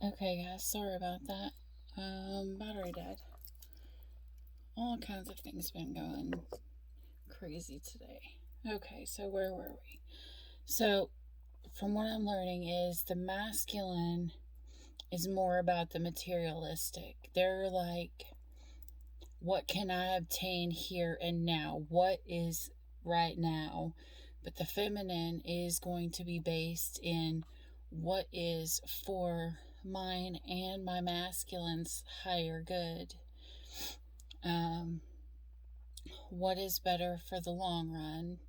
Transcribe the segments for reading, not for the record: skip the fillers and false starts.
Okay, guys, sorry about that. Battery dead. All kinds of things been going crazy today. Okay, so where were we? So, from what I'm learning is the masculine is more about the materialistic. They're like, what can I obtain here and now? What is right now? But the feminine is going to be based in what is for mine and my masculine's higher good. What is better for the long run.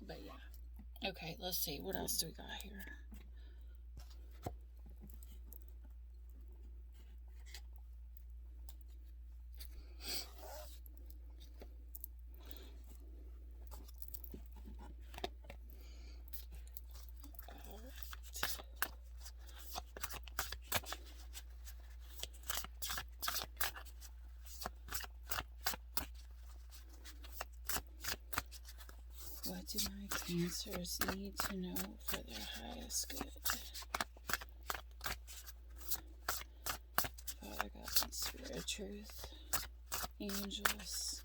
But yeah. Okay, let's see. What else do we got here? What do my Cancers need to know for their highest good? Father God and Spirit of Truth, angels.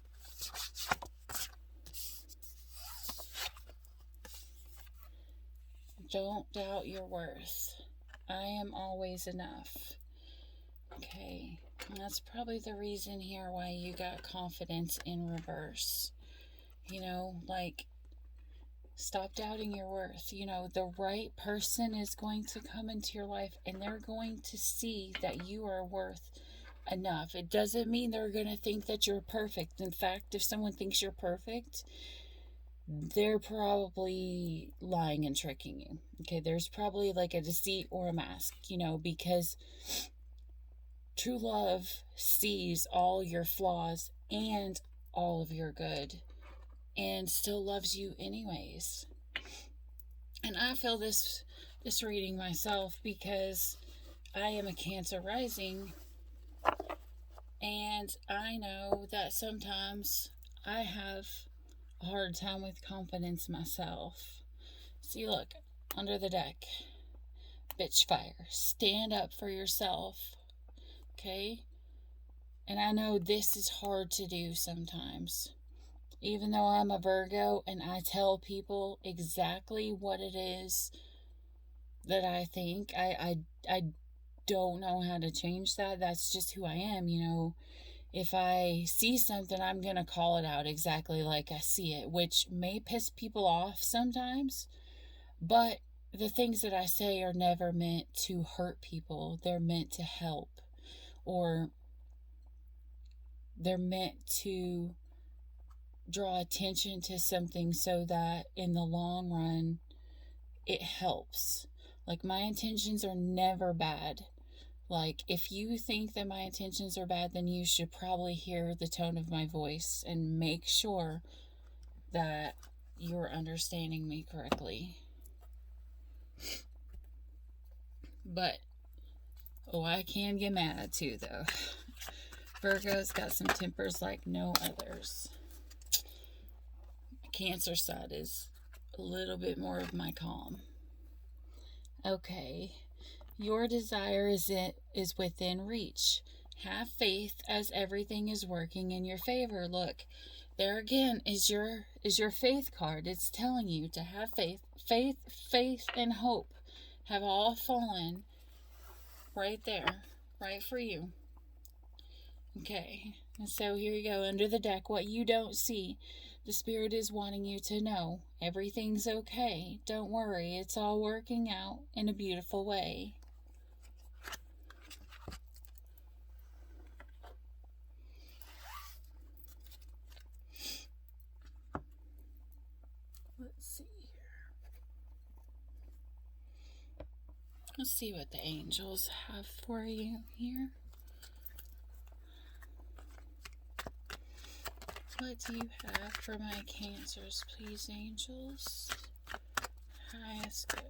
Don't doubt your worth. I am always enough. Okay, and that's probably the reason here why you got confidence in reverse. You know, like, stop doubting your worth. You know, the right person is going to come into your life and they're going to see that you are worth enough. It doesn't mean they're going to think that you're perfect. In fact, if someone thinks you're perfect, they're probably lying and tricking you. Okay, there's probably like a deceit or a mask, you know, because true love sees all your flaws and all of your good and still loves you anyways. And I feel this reading myself because I am a Cancer rising, and I know that sometimes I have a hard time with confidence myself. See, look, under the deck, bitch fire, stand up for yourself, okay? And I know this is hard to do sometimes. Even though I'm a Virgo and I tell people exactly what it is that I think, I don't know how to change that. That's just who I am, you know. If I see something, I'm going to call it out exactly like I see it, which may piss people off sometimes. But the things that I say are never meant to hurt people. They're meant to help. Or they're meant to draw attention to something so that in the long run it helps. Like, my intentions are never bad. Like, if you think that my intentions are bad, then you should probably hear the tone of my voice and make sure that you're understanding me correctly. But I can get mad too, though. Virgo's got some tempers like no others. Cancer side is a little bit more of my calm. Okay, your desire is within reach. Have faith as everything is working in your favor. Look, there again is your faith card. It's telling you to have faith. Faith and hope have all fallen right there, right for you. Okay, and so here you go, under the deck, what you don't see. The Spirit is wanting you to know everything's okay. Don't worry, it's all working out in a beautiful way. Let's see here. Let's see what the angels have for you here. What do you have for my Cancers, please, angels? Highest good.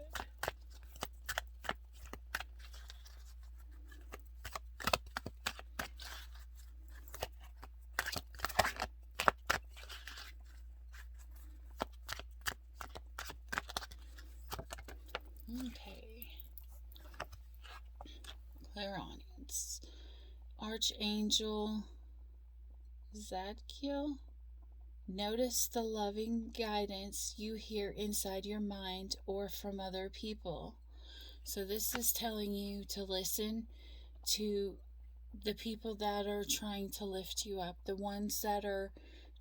Okay. clairaudience. Archangel Zadkiel. Notice the loving guidance you hear inside your mind or from other people. So this is telling you to listen to the people that are trying to lift you up, the ones that are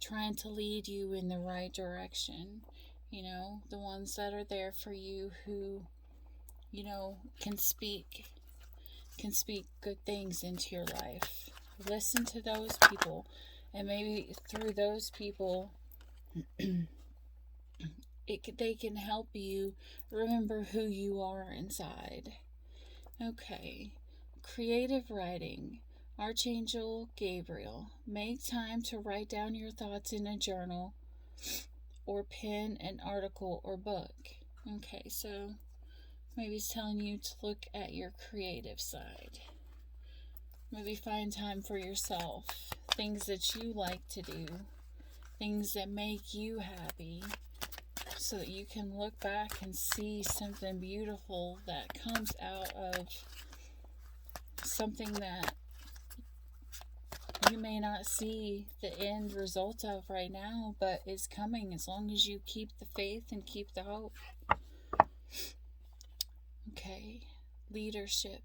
trying to lead you in the right direction. You know, the ones that are there for you, who, you know, can speak good things into your life. Listen to those people, and maybe through those people they can help you remember who you are inside. Okay. Creative writing. Archangel Gabriel. Make time to write down your thoughts in a journal or pen an article or book. Okay, so maybe it's telling you to look at your creative side. Maybe find time for yourself. Things that you like to do. Things that make you happy. So that you can look back and see something beautiful that comes out of something that you may not see the end result of right now, but is coming as long as you keep the faith and keep the hope. Okay, leadership.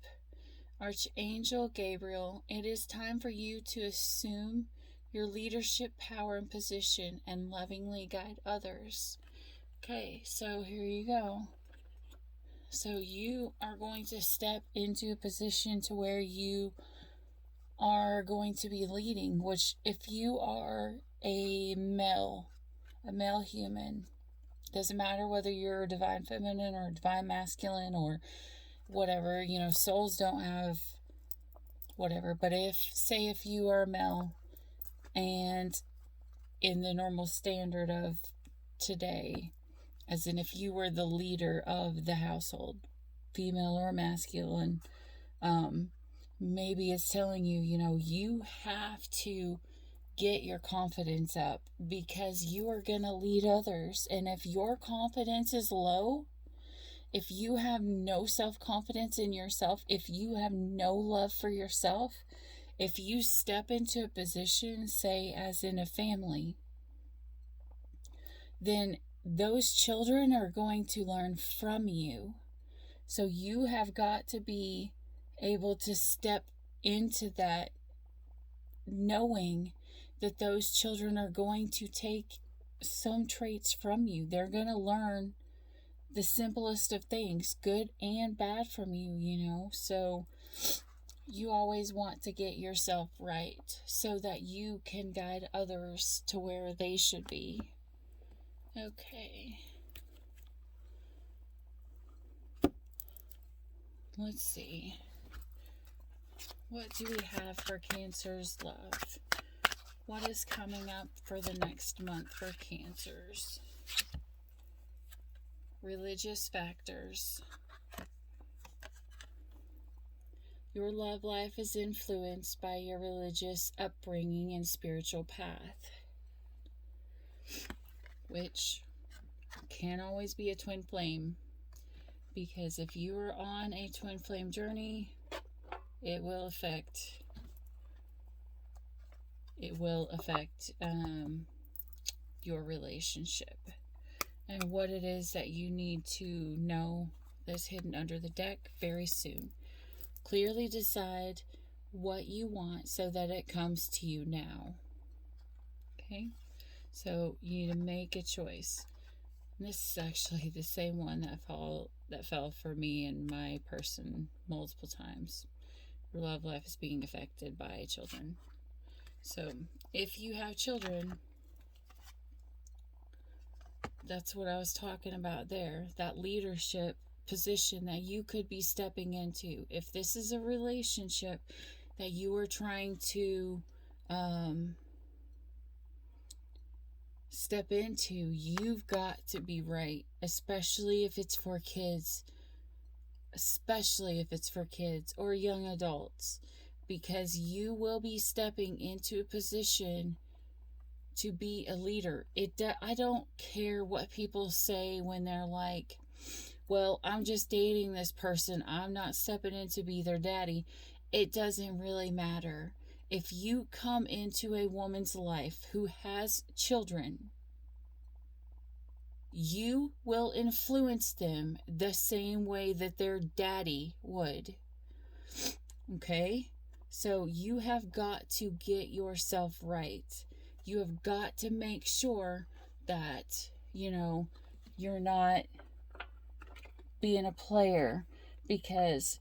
Archangel Gabriel, it is time for you to assume your leadership power and position and lovingly guide others. Okay, so here you go. So you are going to step into a position to where you are going to be leading, which if you are a male human, doesn't matter whether you're a divine feminine or a divine masculine or whatever, you know, souls don't have whatever, but if you are a male and in the normal standard of today, as in if you were the leader of the household, female or masculine, maybe it's telling you, you know, you have to get your confidence up because you are going to lead others. And if your confidence is low, if you have no self-confidence in yourself, if you have no love for yourself, if you step into a position, say as in a family, then those children are going to learn from you. So you have got to be able to step into that knowing that those children are going to take some traits from you. They're going to learn the simplest of things, good and bad, from you, you know. So you always want to get yourself right so that you can guide others to where they should be. Okay. Let's see. What do we have for Cancer's love? What is coming up for the next month for Cancers? Religious factors. Your love life is influenced by your religious upbringing and spiritual path, which can always be a twin flame, because if you are on a twin flame journey, it will affect your relationship. And what it is that you need to know that's hidden under the deck very soon. Clearly decide what you want so that it comes to you now. Okay? So you need to make a choice. And this is actually the same one that fell for me and my person multiple times. Your love life is being affected by children. So if you have children, that's what I was talking about there. That leadership position that you could be stepping into. If this is a relationship that you are trying to step into, you've got to be right, especially if it's for kids. Especially if it's for kids or young adults, because you will be stepping into a position to be a leader. I don't care what people say when they're like, well, I'm just dating this person, I'm not stepping in to be their daddy. it doesn't really matter. If you come into a woman's life who has children, you will influence them the same way that their daddy would. Okay? So you have got to get yourself right. You have got to make sure that, you're not being a player, because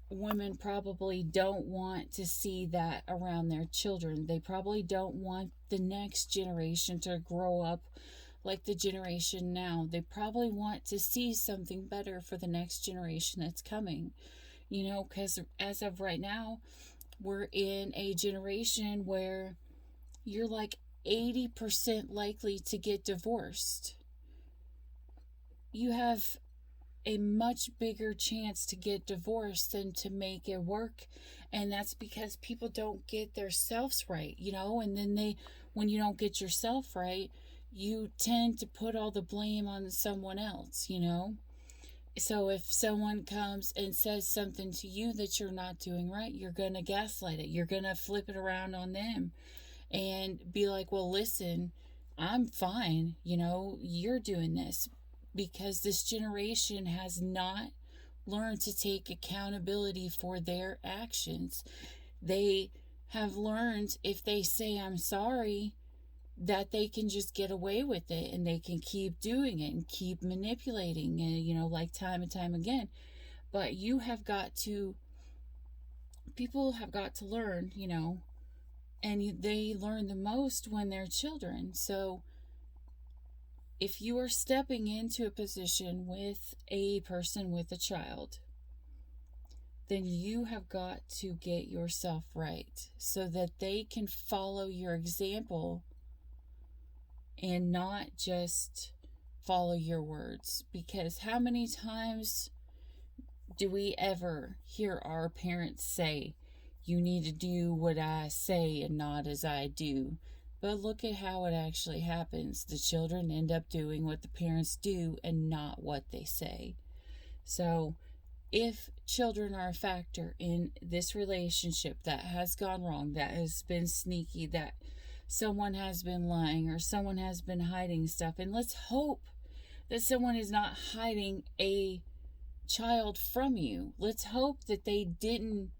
women probably don't want to see that around their children. They probably don't want the next generation to grow up like the generation now. They probably want to see something better for the next generation that's coming. Because as of right now, we're in a generation where you're like 80% likely to get divorced. You have a much bigger chance to get divorced than to make it work. And that's because people don't get their selves right, and then when you don't get yourself right, you tend to put all the blame on someone else. So if someone comes and says something to you that you're not doing right, you're going to gaslight it. You're going to flip it around on them and be like, well, listen, I'm fine. You're doing this. Because this generation has not learned to take accountability for their actions. They have learned, if they say I'm sorry, that they can just get away with it, and they can keep doing it and keep manipulating, and like time and time again. But people have got to learn, and they learn the most when they're children. So if you are stepping into a position with a person with a child, then you have got to get yourself right so that they can follow your example and not just follow your words. Because how many times do we ever hear our parents say, you need to do what I say and not as I do? But look at how it actually happens. The children end up doing what the parents do and not what they say. So if children are a factor in this relationship that has gone wrong, that has been sneaky, that someone has been lying or someone has been hiding stuff, and let's hope that someone is not hiding a child from you. Let's hope that they didn't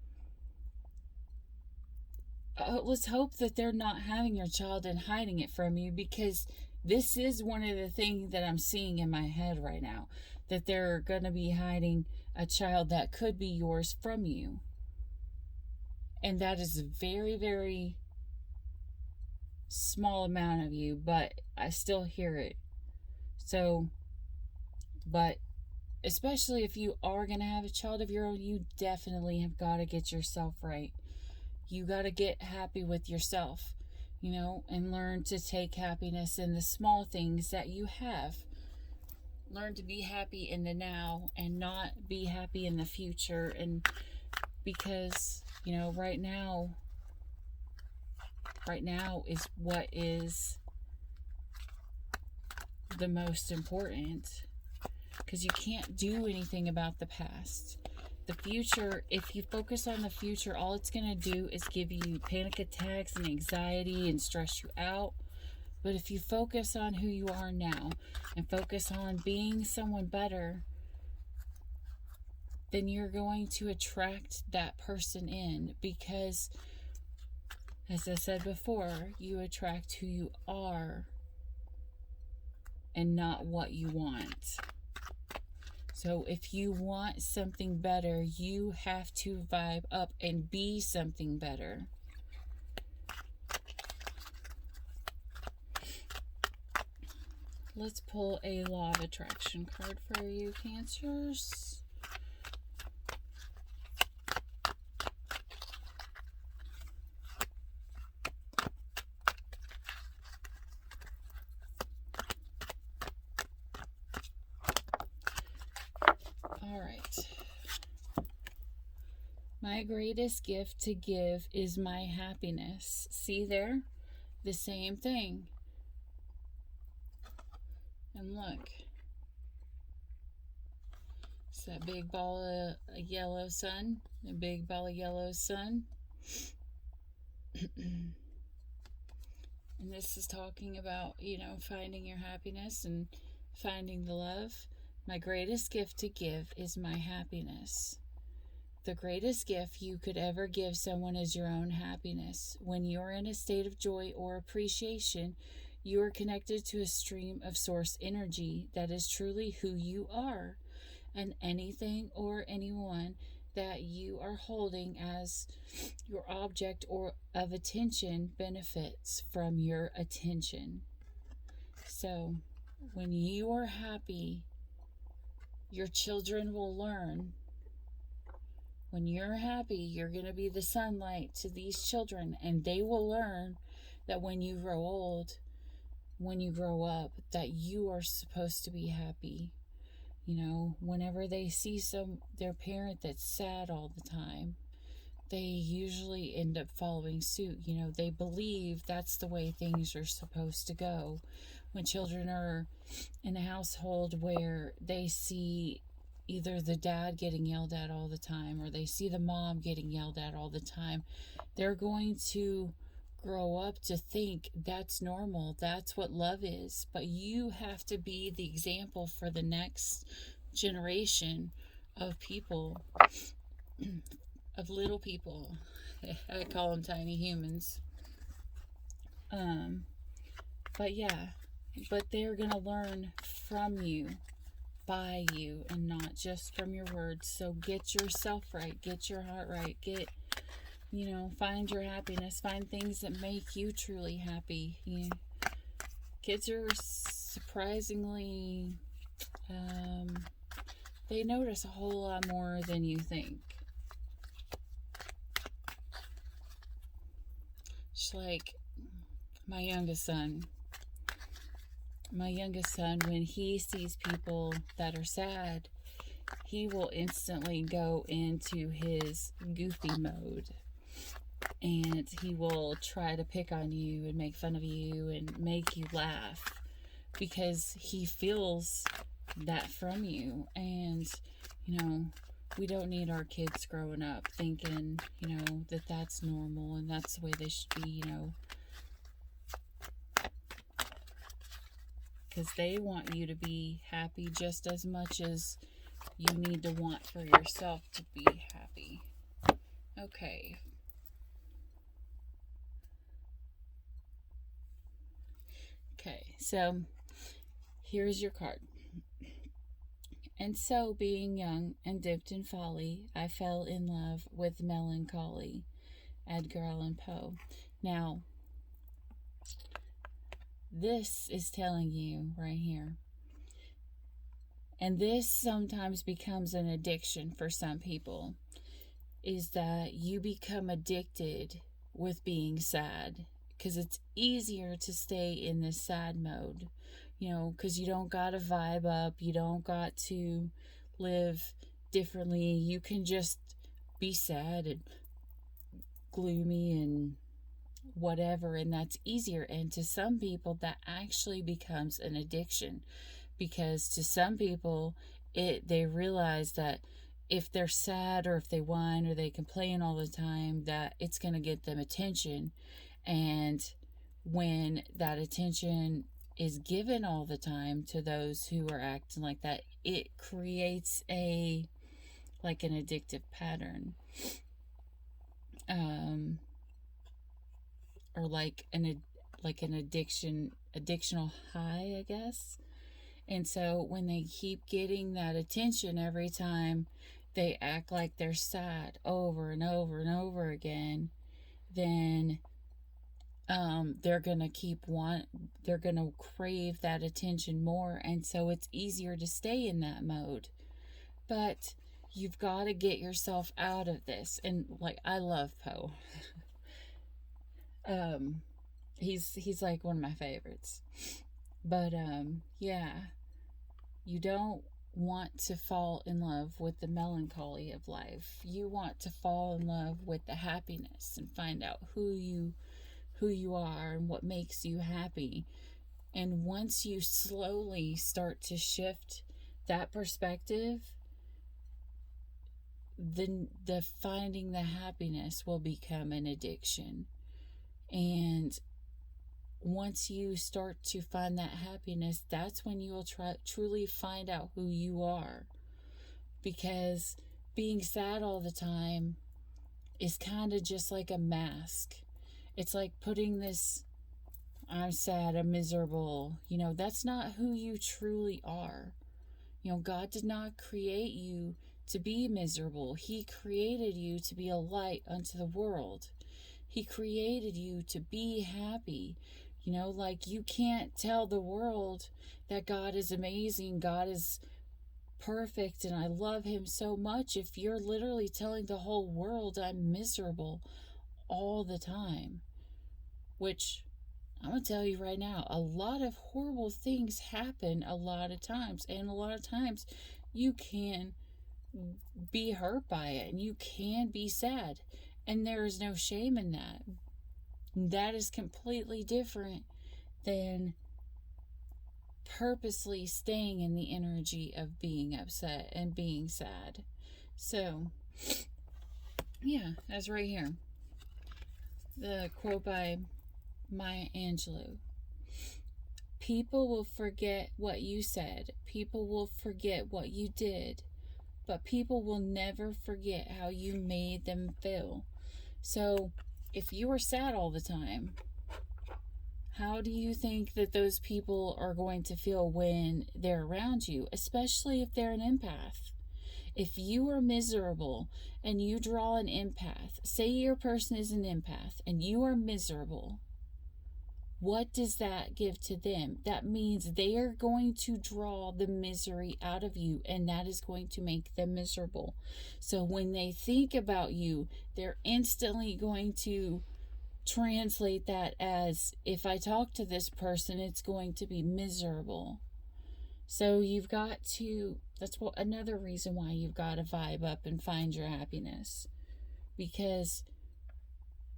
let's hope that they're not having your child and hiding it from you, because this is one of the things that I'm seeing in my head right now, that they're going to be hiding a child that could be yours from you. And that is a very, very small amount of you, but I still hear it. So, but especially if you are going to have a child of your own, you definitely have got to get yourself right. You got to get happy with yourself, and learn to take happiness in the small things that you have. Learn to be happy in the now and not be happy in the future. And because, right now is what is the most important, because you can't do anything about the past. The future, if you focus on the future, all it's going to do is give you panic attacks and anxiety and stress you out. But if you focus on who you are now and focus on being someone better, then you're going to attract that person in, because, as I said before, you attract who you are and not what you want. So if you want something better, you have to vibe up and be something better. Let's pull a Law of Attraction card for you, Cancers. All right. My greatest gift to give is my happiness. See there? The same thing. And look. It's that big ball of yellow sun. A big ball of yellow sun. And this is talking about, finding your happiness and finding the love. My greatest gift to give is my happiness. The greatest gift you could ever give someone is your own happiness. When you're in a state of joy or appreciation, you are connected to a stream of source energy that is truly who you are. And anything or anyone that you are holding as your object or of attention benefits from your attention. So, when you are happy, your children will learn. When you're happy, you're going to be the sunlight to these children, and they will learn that when you grow old, when you grow up, that you are supposed to be happy. Whenever they see their parent that's sad all the time, they usually end up following suit. They believe that's the way things are supposed to go. When children are in a household where they see either the dad getting yelled at all the time or they see the mom getting yelled at all the time, they're going to grow up to think that's normal, that's what love is. But you have to be the example for the next generation of people, of little people. I call them tiny humans. But they're gonna learn from you, by you, and not just from your words. So get yourself right, get your heart right, find your happiness, find things that make you truly happy. Kids are surprisingly, they notice a whole lot more than you think. Just like my youngest son, when he sees people that are sad, he will instantly go into his goofy mode. And he will try to pick on you and make fun of you and make you laugh because he feels that from you. And, we don't need our kids growing up thinking, that that's normal and that's the way they should be, because they want you to be happy just as much as you need to want for yourself to be happy. Okay. Okay, so here's your card. And so, being young and dipped in folly, I fell in love with melancholy. Edgar Allan Poe. Now, this is telling you right here. And this sometimes becomes an addiction for some people, is that you become addicted with being sad. Because it's easier to stay in this sad mode, because you don't got to vibe up, you don't got to live differently, you can just be sad and gloomy and whatever, and that's easier. And to some people, that actually becomes an addiction, because to some people, they realize that if they're sad or if they whine or they complain all the time, that it's going to get them attention. And when that attention is given all the time to those who are acting like that, it creates an addictive pattern, or an addictional high, I guess. And so when they keep getting that attention every time they act like they're sad over and over and over again, then they're gonna crave that attention more, and so it's easier to stay in that mode. But you've got to get yourself out of this. And I love Poe. He's like one of my favorites. But you don't want to fall in love with the melancholy of life. You want to fall in love with the happiness and find out who you are and what makes you happy. And once you slowly start to shift that perspective, the finding the happiness will become an addiction. And once you start to find that happiness, that's when you will truly find out who you are. Because being sad all the time is kind of just like a mask. It's like putting this, I'm sad, I'm miserable. That's not who you truly are. God did not create you to be miserable. He created you to be a light unto the world. He created you to be happy. Like, you can't tell the world that God is amazing, God is perfect, and I love him so much if you're literally telling the whole world I'm miserable all the time. Which, I'm going to tell you right now, a lot of horrible things happen a lot of times. And a lot of times you can be hurt by it and you can be sad. And there is no shame in that. That is completely different than purposely staying in the energy of being upset and being sad. So, yeah, that's right here. The quote by Maya Angelou. People will forget what you said. People will forget what you did. But people will never forget how you made them feel. So, if you are sad all the time, how do you think that those people are going to feel when they're around you, especially if they're an empath? If you are miserable and you draw an empath, say your person is an empath and you are miserable, what does that give to them? That means they are going to draw the misery out of you, and that is going to make them miserable. So when they think about you, they're instantly going to translate that as, if I talk to this person, it's going to be miserable. So you've got to, that's another reason why you've got to vibe up and find your happiness. Because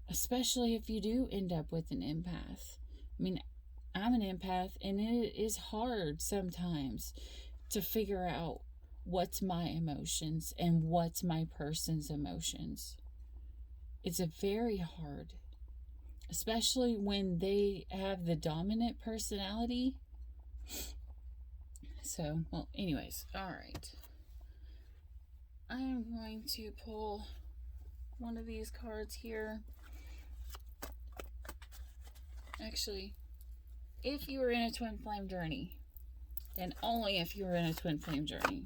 especially if you do end up with an empath. I mean, I'm an empath, and it is hard sometimes to figure out what's my emotions and what's my person's emotions. It's very hard, especially when they have the dominant personality. So, well, anyways, all right. I am going to pull one of these cards here. Actually, if you were in a twin flame journey, and only if you were in a twin flame journey,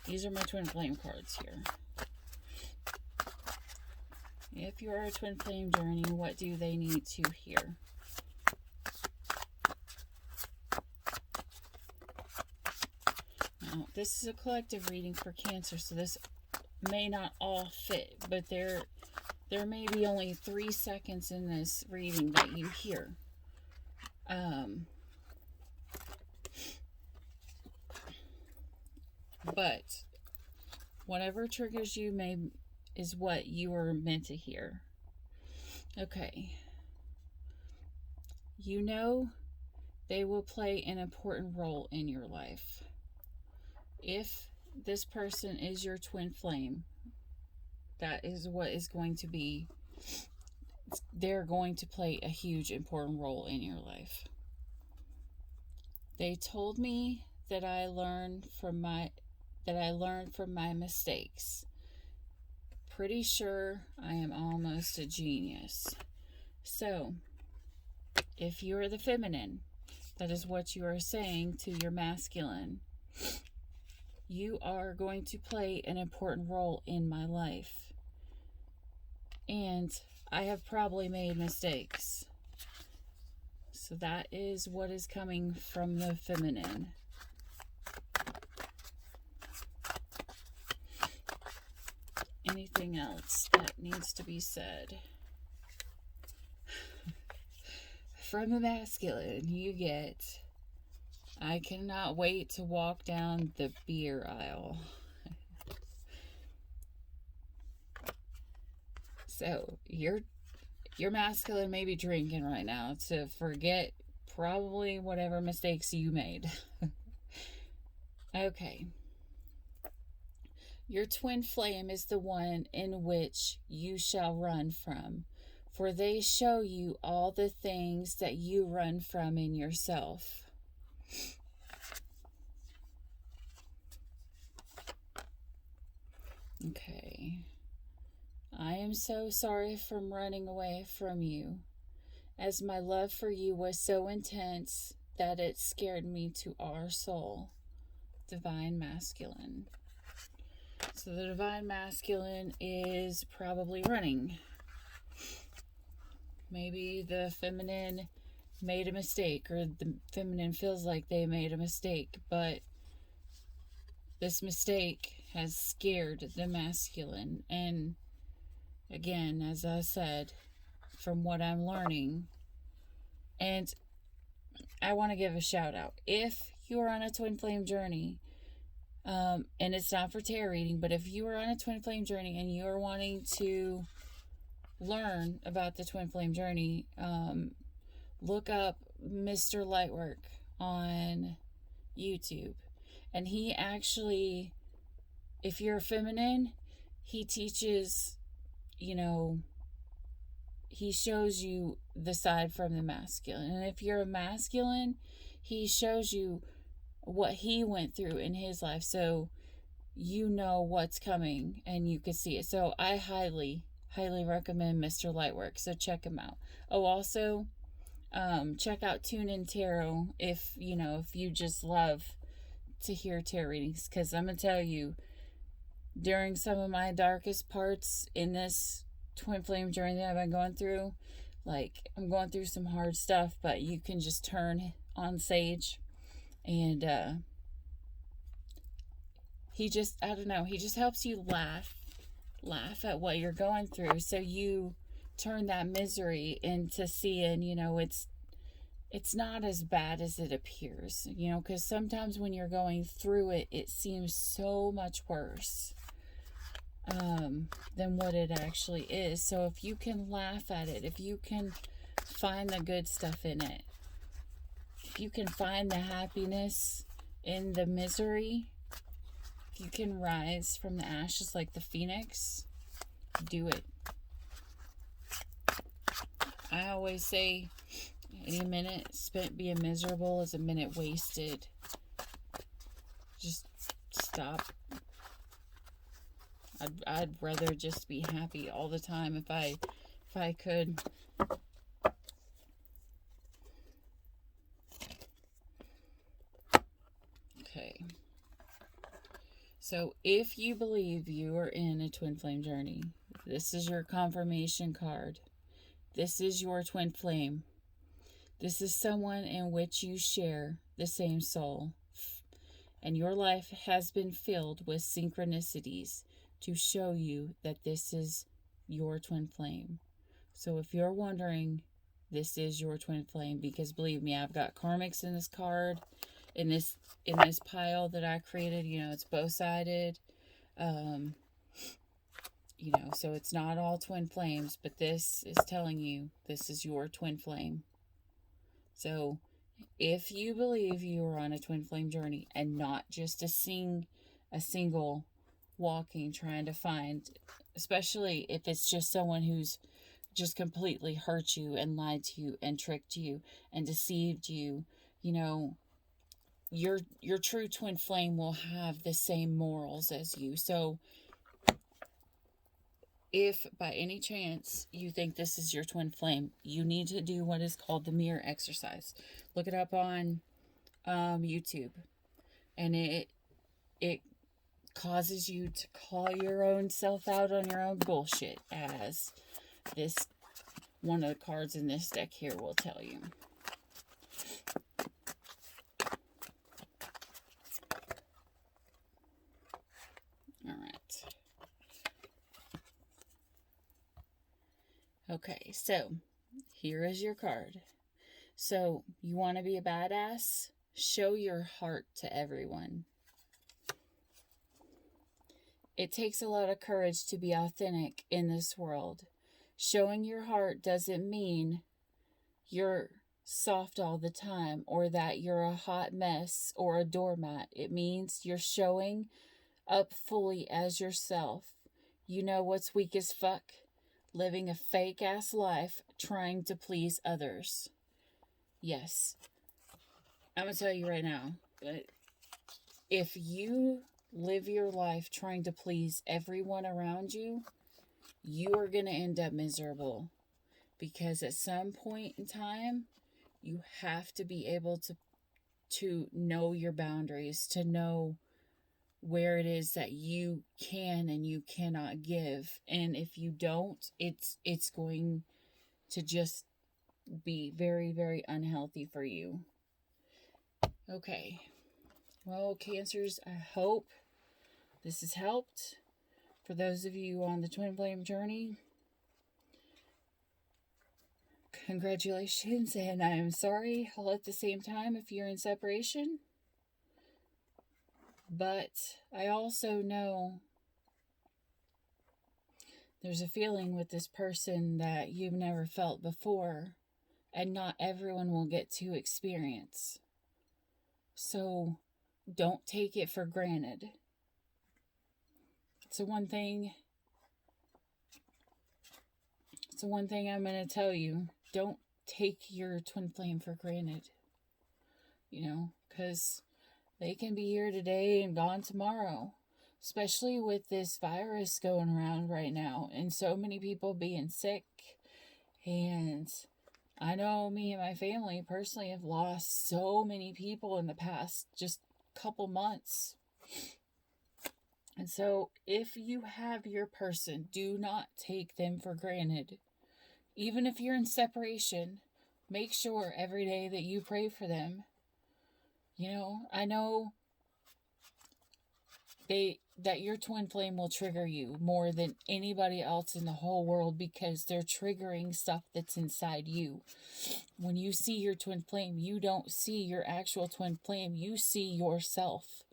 these are my twin flame cards here. If you are a twin flame journey, what do they need to hear? Now, this is a collective reading for Cancer, so this may not all fit, but there may be only 3 seconds in this reading that you hear. But whatever triggers you is what you are meant to hear. Okay. They will play an important role in your life. If this person is your twin flame, that is what is going to be. They're going to play a huge, important role in your life. They told me that I learned from my mistakes. Pretty sure I am almost a genius. So, if you're the feminine, that is what you are saying to your masculine. You are going to play an important role in my life. And I have probably made mistakes. So that is what is coming from the feminine. Anything else that needs to be said? From the masculine, you get, I cannot wait to walk down the beer aisle. So, your masculine may be drinking right now to forget probably whatever mistakes you made. Okay. Your twin flame is the one in which you shall run from, for they show you all the things that you run from in yourself. Okay. I am so sorry from running away from you, as my love for you was so intense that it scared me to our soul. Divine Masculine. So the Divine Masculine is probably running. Maybe the feminine made a mistake, or the feminine feels like they made a mistake, but this mistake has scared the masculine. And again, as I said, from what I'm learning, and I want to give a shout out. If you are on a twin flame journey, and it's not for tarot reading, but if you are on a twin flame journey and you are wanting to learn about the twin flame journey, look up Mr. Lightwork on YouTube. And he actually, if you're feminine, he teaches, he shows you the side from the masculine. And if you're a masculine, he shows you what he went through in his life, so you know what's coming and you can see it. So I highly recommend Mr. Lightwork, so check him out. Oh, also check out Tune In Tarot if you just love to hear tarot readings, because I'm gonna tell you, during some of my darkest parts in this twin flame journey that I've been going through, like, I'm going through some hard stuff, but you can just turn on Sage, and he just, I don't know, he just helps you laugh at what you're going through, so you turn that misery into seeing, it's not as bad as it appears, because sometimes when you're going through it, it seems so much worse than what it actually is. So if you can laugh at it, if you can find the good stuff in it, if you can find the happiness in the misery, if you can rise from the ashes like the phoenix, do it. I always say, any minute spent being miserable is a minute wasted. Just stop. I'd rather just be happy all the time if I could. Okay. So if you believe you are in a twin flame journey, this is your confirmation card. This is your twin flame. This is someone in which you share the same soul. And your life has been filled with synchronicities to show you that this is your twin flame. So if you're wondering, this is your twin flame, because believe me, I've got karmics in this card, in this pile that I created. It's both-sided. So it's not all twin flames, but this is telling you this is your twin flame. So if you believe you are on a twin flame journey and not just a single walking, trying to find, especially if it's just someone who's just completely hurt you and lied to you and tricked you and deceived you, your true twin flame will have the same morals as you. So if by any chance you think this is your twin flame, you need to do what is called the mirror exercise. Look it up on YouTube, and it causes you to call your own self out on your own bullshit, as this one of the cards in this deck here will tell you. All right. Okay, so here is your card. So you want to be a badass? Show your heart to everyone. It takes a lot of courage to be authentic in this world. Showing your heart doesn't mean you're soft all the time or that you're a hot mess or a doormat. It means you're showing up fully as yourself. You know what's weak as fuck? Living a fake ass life trying to please others. Yes. I'm going to tell you right now, but if you live your life trying to please everyone around you, you are going to end up miserable. Because at some point in time, you have to be able to know your boundaries, to know where it is that you can and you cannot give. And if you don't, it's going to just be very, very unhealthy for you. Okay. Well, Cancers, I hope this has helped. For those of you on the twin flame journey, congratulations, and I am sorry all at the same time if you're in separation. But I also know there's a feeling with this person that you've never felt before, and not everyone will get to experience. So don't take it for granted. It's the one thing I'm going to tell you. Don't take your twin flame for granted. Because they can be here today and gone tomorrow. Especially with this virus going around right now. And so many people being sick. And I know me and my family personally have lost so many people in the past just couple months. And so if you have your person, do not take them for granted. Even if you're in separation, make sure every day that you pray for them. I know that your twin flame will trigger you more than anybody else in the whole world, because they're triggering stuff that's inside you. When you see your twin flame, you don't see your actual twin flame. You see yourself.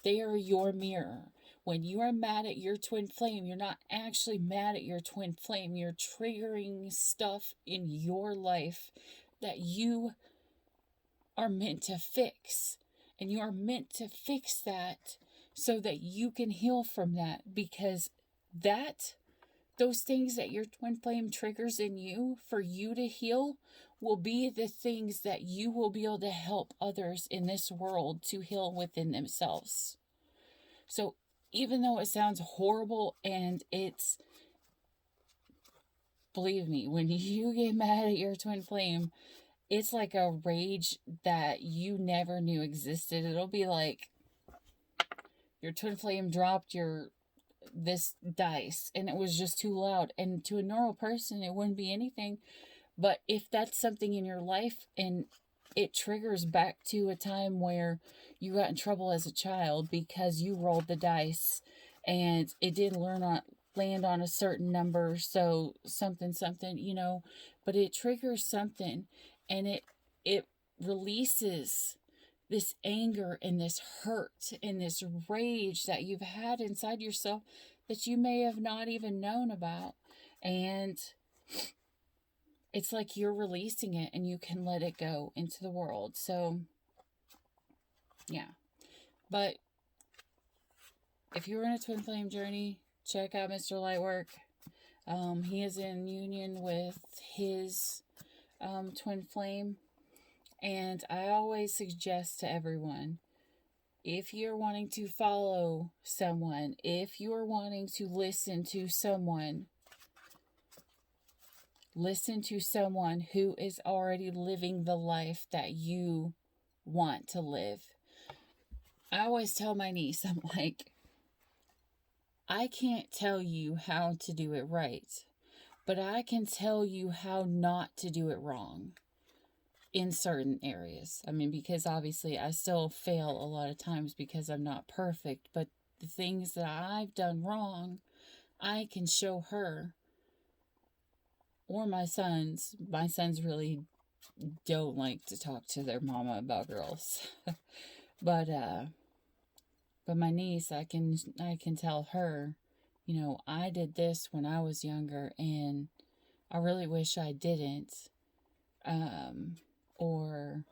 They are your mirror. When you are mad at your twin flame, you're not actually mad at your twin flame. You're triggering stuff in your life that you are meant to fix. And you are meant to fix that so that you can heal from that. Because those things that your twin flame triggers in you, for you to heal, will be the things that you will be able to help others in this world to heal within themselves. So even though it sounds horrible, and believe me, when you get mad at your twin flame, it's like a rage that you never knew existed. It'll be like your twin flame dropped this dice and it was just too loud. And to a normal person, it wouldn't be anything. But if that's something in your life and it triggers back to a time where you got in trouble as a child because you rolled the dice and it didn't land on a certain number, so something, but it triggers something, and it releases this anger and this hurt and this rage that you've had inside yourself that you may have not even known about. And it's like you're releasing it and you can let it go into the world. So, yeah. But if you're in a twin flame journey, check out Mr. Lightwork. He is in union with his twin flame. And I always suggest to everyone, if you're wanting to follow someone, if you're wanting to listen to someone who is already living the life that you want to live. I always tell my niece, I'm like, I can't tell you how to do it right, but I can tell you how not to do it wrong in certain areas. I mean, because obviously I still fail a lot of times because I'm not perfect, but the things that I've done wrong, I can show her or my sons. My sons really don't like to talk to their mama about girls. But my niece, I can tell her, I did this when I was younger and I really wish I didn't. Or,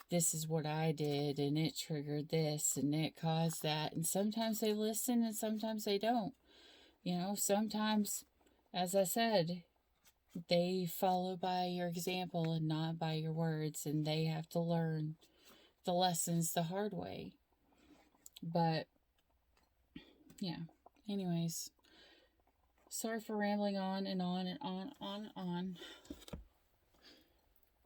this is what I did, and it triggered this, and it caused that. And sometimes they listen, and sometimes they don't. You know, sometimes, as I said, they follow by your example and not by your words, and they have to learn the lessons the hard way. But, yeah. Anyways, sorry for rambling on and on and on.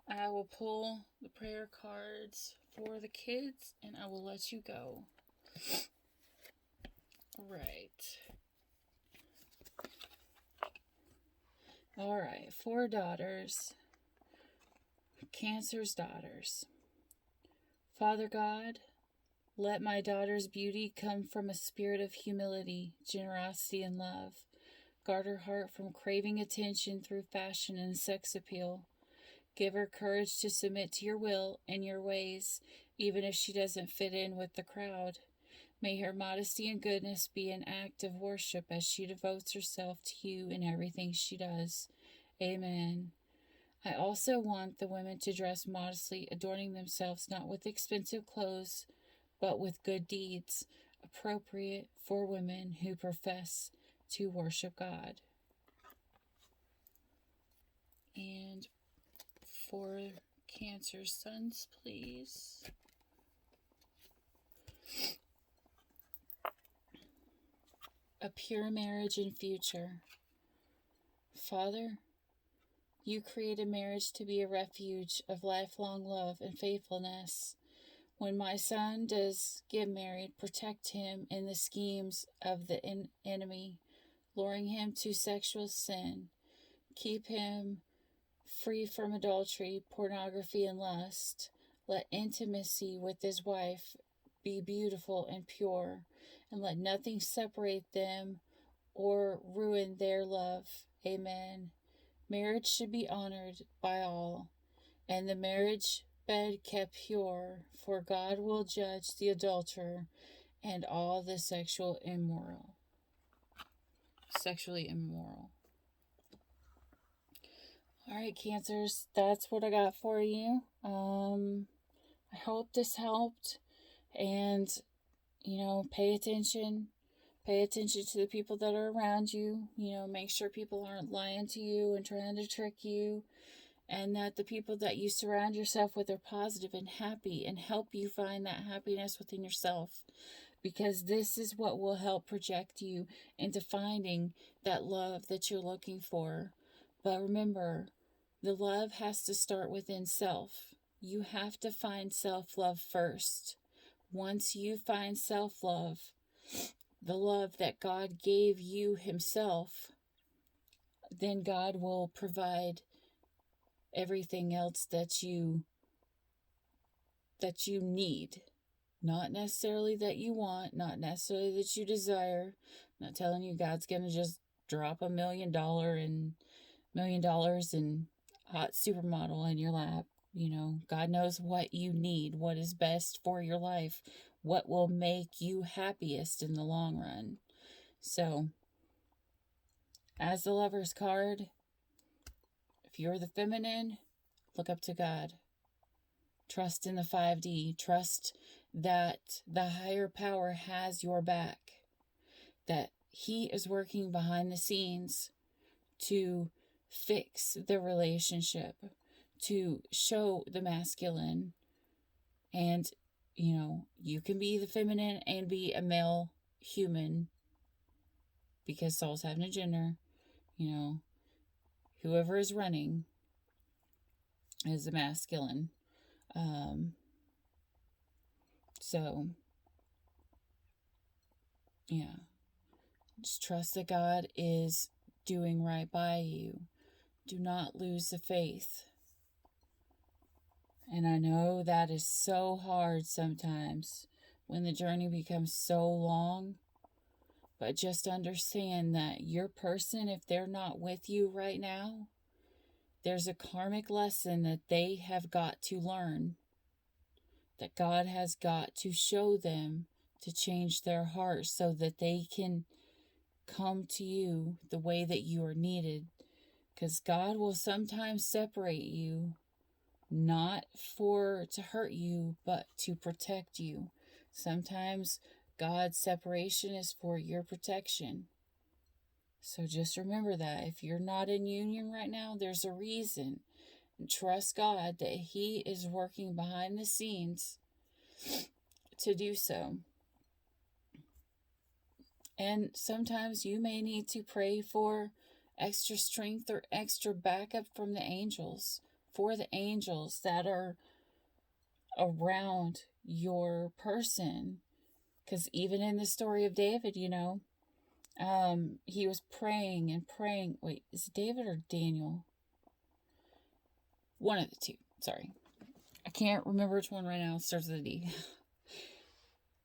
I will pull the prayer cards for the kids, and I will let you go. Right. All right, 4 daughters. Cancer's daughters. Father God, let my daughter's beauty come from a spirit of humility, generosity, and love. Guard her heart from craving attention through fashion and sex appeal. Give her courage to submit to your will and your ways, even if she doesn't fit in with the crowd. May her modesty and goodness be an act of worship as she devotes herself to you in everything she does. Amen. I also want the women to dress modestly, adorning themselves not with expensive clothes, but with good deeds, appropriate for women who profess to worship God. And for Cancer sons, please. A pure marriage and future. Father, you created marriage to be a refuge of lifelong love and faithfulness. When my son does get married, protect him in the schemes of the enemy, luring him to sexual sin. Keep him free from adultery, pornography, and lust. Let intimacy with his wife be beautiful and pure, and let nothing separate them or ruin their love. Amen. Marriage should be honored by all, and the marriage bed kept pure, for God will judge the adulterer and all the sexually immoral. All right, Cancers, that's what I got for you. I hope this helped, and pay attention. Pay attention to the people that are around you. Make sure people aren't lying to you and trying to trick you, and that the people that you surround yourself with are positive and happy and help you find that happiness within yourself, because this is what will help project you into finding that love that you're looking for. But remember, the love has to start within self. You have to find self-love first. Once you find self-love, the love that God gave you himself, then God will provide everything else that you need. Not necessarily that you want, not necessarily that you desire. I'm not telling you God's going to just drop $1 million and hot supermodel in your lap. God knows what you need, what is best for your life, what will make you happiest in the long run. So, as the Lover's card, if you're the feminine, look up to God. Trust in the 5D. Trust that the higher power has your back. That he is working behind the scenes to fix the relationship, to show the masculine. And, you can be the feminine and be a male human, because souls have no gender. Whoever is running is the masculine. So, yeah. Just trust that God is doing right by you. Do not lose the faith. And I know that is so hard sometimes when the journey becomes so long. But just understand that your person, if they're not with you right now, there's a karmic lesson that they have got to learn. That God has got to show them to change their heart so that they can come to you the way that you are needed. Because God will sometimes separate you, not to hurt you, but to protect you. Sometimes God's separation is for your protection. So just remember that. If you're not in union right now, there's a reason. And trust God that He is working behind the scenes to do so. And sometimes you may need to pray for extra strength or extra backup from the angels, for the angels that are around your person. Because even in the story of David, you know, he was praying and praying. Wait, is it David or Daniel? One of the two. Sorry. I can't remember which one right now. It starts with a D.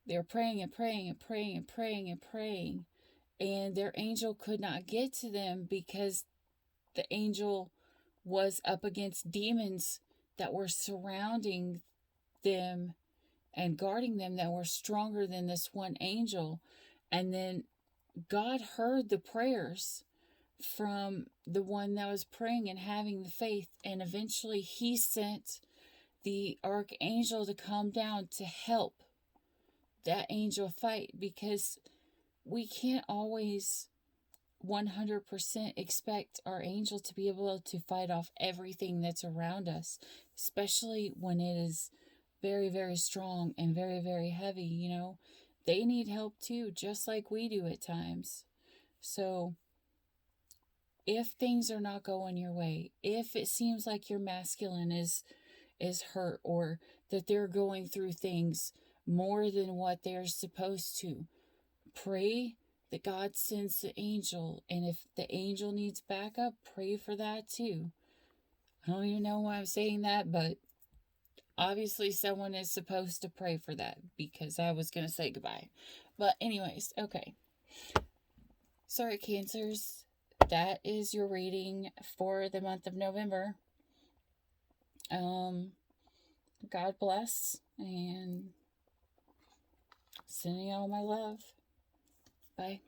They were praying and praying and praying and praying and praying. And their angel could not get to them because the angel was up against demons that were surrounding them and guarding them that were stronger than this one angel. And then God heard the prayers from the one that was praying and having the faith. And eventually He sent the archangel to come down to help that angel fight, because we can't always 100% expect our angel to be able to fight off everything that's around us, especially when it is very, very strong and very, very heavy. You know, they need help too, just like we do at times. So if things are not going your way, if it seems like your masculine is hurt, or that they're going through things more than what they're supposed to, pray that God sends the angel. And if the angel needs backup, pray for that too. I don't even know why I'm saying that, but obviously someone is supposed to pray for that, because I was going to say goodbye. But anyways, okay. Sorry, Cancers. That is your reading for the month of November. God bless, and sending all my love. Bye.